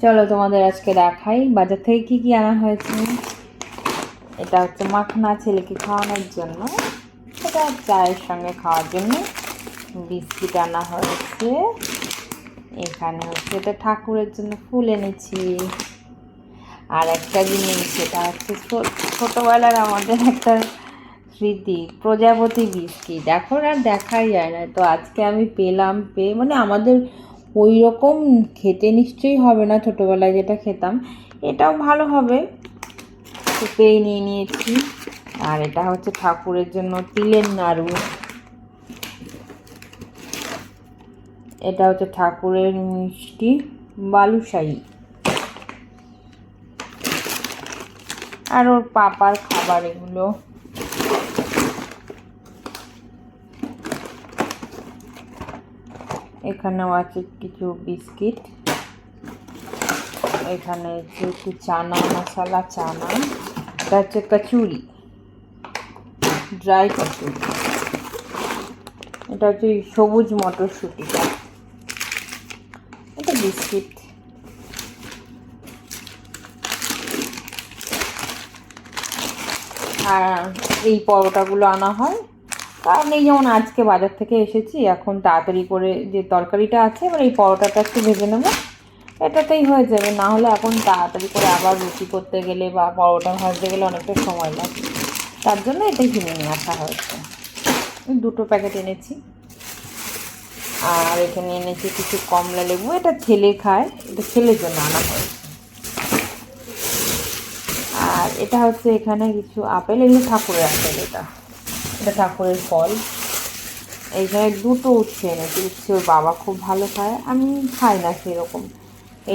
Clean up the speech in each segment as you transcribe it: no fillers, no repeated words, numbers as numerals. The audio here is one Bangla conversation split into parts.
চলো তোমাদের আজকে দেখাই বাজার থেকে কি কি আনা হয়েছে। এটা হচ্ছে মাখনা, ছেলেকে খাওয়ানোর জন্য, এটা চায়ের সঙ্গে খাওয়ার জন্য। বিস্কিট আনা হয়েছে। এখানে হচ্ছে এটা ঠাকুরের জন্য ফুল এনেছি। আর একটা জিনিস, এটা হচ্ছে ছোটোবেলার আমাদের একটা স্মৃতি, প্রজাপতি বিস্কিট। এখন আর দেখাই যায় না, তো আজকে আমি পেয়ে মানে আমাদের ওই রকম খেতে নিশ্চয়ই হবে না ছোটোবেলায় যেটা খেতাম, এটাও ভালো হবে, তো পেয়ে নিয়ে নিয়েছি। আর এটা হচ্ছে ঠাকুরের জন্য তিলের নাড়ু। এটা হচ্ছে ঠাকুরের মিষ্টি বালুশাহী। আর ওর পাপার খাবার এগুলো। এখানেও আছে কিছু বিস্কিট। এখানে হচ্ছে একটু চানা মশলা, চানা। এটা হচ্ছে কচুরি, ড্রাই কচুরি। এটা হচ্ছে সবুজ মটরশুঁটিটা। এটা বিস্কিট। আর এই পরোটাগুলো আনা হয়, কারণ এই যেমন আজকে বাজার থেকে এসেছি, এখন তাড়াতাড়ি করে যে তরকারিটা আছে, এবার এই পরোটাটা একটু ভেজে নেবো, এটাতেই হয়ে যাবে। না হলে এখন তাড়াতাড়ি করে আবার রুটি করতে গেলে বা পরোটা ভাজতে গেলে অনেকটা সময় লাগে, তার জন্য এটাই কিনে নিয়ে আসা হয়েছে। 2 প্যাকেট এনেছি। আর এখানে এনেছি কিছু কমলা লেবু, এটা ছেলে খায়, এটা ছেলের জন্য আনা হয়েছে। আর এটা হচ্ছে এখানে কিছু আপেল, এগুলো ঠাকুরের আপেল। এটা এটা ঠাকুরের ফল। এইখানে 2 উচ্ছে এনেছি। উচ্ছে ওর বাবা খুব ভালো খায়, আমি খাই না সেরকম।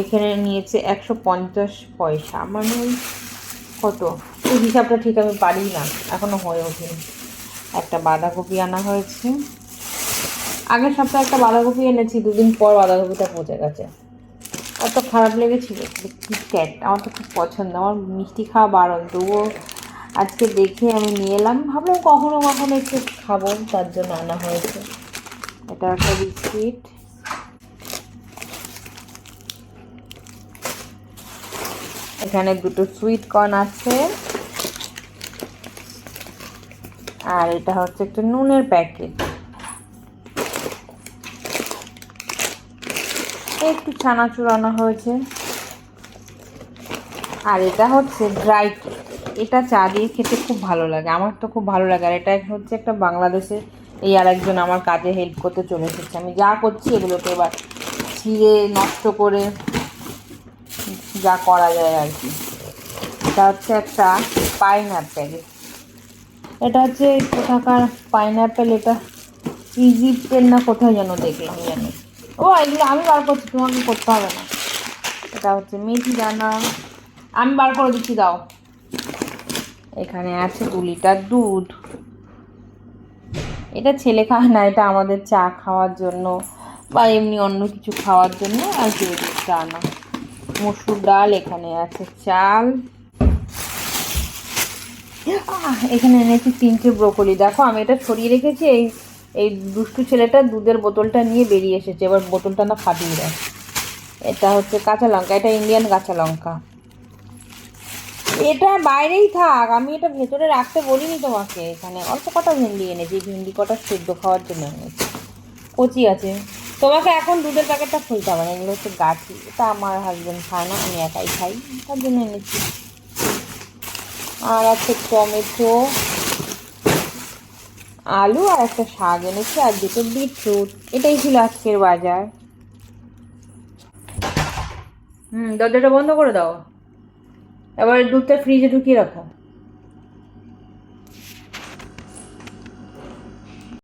এখানে নিয়েছে 150 পয়সা, মানে ওই কত, এই হিসাবটা ঠিক আমি পারি না, এখনো হয়ে ওঠেনি। একটা বাঁধাকপি আনা হয়েছে। আগের সপ্তাহে একটা বাঁধাকপি এনেছি, 2 দিন পর বাঁধাকপিটা পচে গেছে। অত খারাপ লেগেছিল। কিটক্যাট আমার তো খুব পছন্দ, আমার মিষ্টি খাওয়া বারণ, তবুও আজকে দেখে আমি নিয়ে এলাম, ভাবলাম কখনো কখনো একটু খাবো, তার জন্য আনা হয়েছে। এটা একটা বিস্কিট। এখানে 2 সুইট কর্ন আছে। আর এটা হচ্ছে একটা নুনের প্যাকেট। একটু ছানাচুর আনা হয়েছে। আর এটা হচ্ছে ড্রাই কেক। এটা চা দিয়ে খেতে খুব ভালো লাগে, আমার তো খুব ভালো লাগে। আর এটা হচ্ছে একটা বাংলাদেশে, এই আর একজন আমার কাজে হেল্প করতে চলে এসেছে। আমি যা করছি এগুলোকে এবার ছিঁড়ে নষ্ট করে যা করা যায় আর কি। এটা হচ্ছে একটা পাইনঅ্যাপেল। এটা হচ্ছে কোথাকার পাইনঅ্যাপেল, এটা ইজিপ্টের না কোথায় যেন দেখলাম, জানি। ও এগুলো আমি বার করছি, তোমাকে করতে হবে না। এটা হচ্ছে মেথি দানা, আমি বার করে দিচ্ছি, দাও। এখানে আছে 2 লিটার দুধ। এটা ছেলে খায় না, এটা আমাদের চা খাওয়ার জন্য বা এমনি অন্য কিছু খাওয়ার জন্য আর কি দুধটা আনা। মসুর ডাল, এখানে আছে চাল। এখানে এনেছি 3টে ব্রোকলি। দেখো আমি এটা সরিয়ে রেখেছি, এই দুষ্টু ছেলেটা দুধের বোতলটা নিয়ে বেরিয়ে এসেছে, এবার বোতলটা না ফাটিয়ে দেয়। এটা হচ্ছে কাঁচা লঙ্কা, এটা ইন্ডিয়ান কাঁচা লঙ্কা। এটা বাইরেই থাক, আমি এটা ভেতরে রাখতে বলিনি তোমাকে। এখানে অল্প কটা ভেন্ডি এনেছি, ভেন্ডি কটা সেদ্ধ খাওয়ার জন্য এনেছি, কচি আছে। তোমাকে এখন দুধের প্যাকেটটা খুলতে হবে না, এগুলো হচ্ছে গাঠি, এটা আমার হাজবেন্ড খায় না, আমি একাই খাই, তার জন্য এনেছি। আর আছে টমেটো, আলু, আর একটা শাক এনেছি, আর 2টো বিটরুট। এটাই ছিল আজকের বাজার। দরজাটা বন্ধ করে দাও। এবার দুধটা ফ্রিজে ঢুকিয়ে রাখো।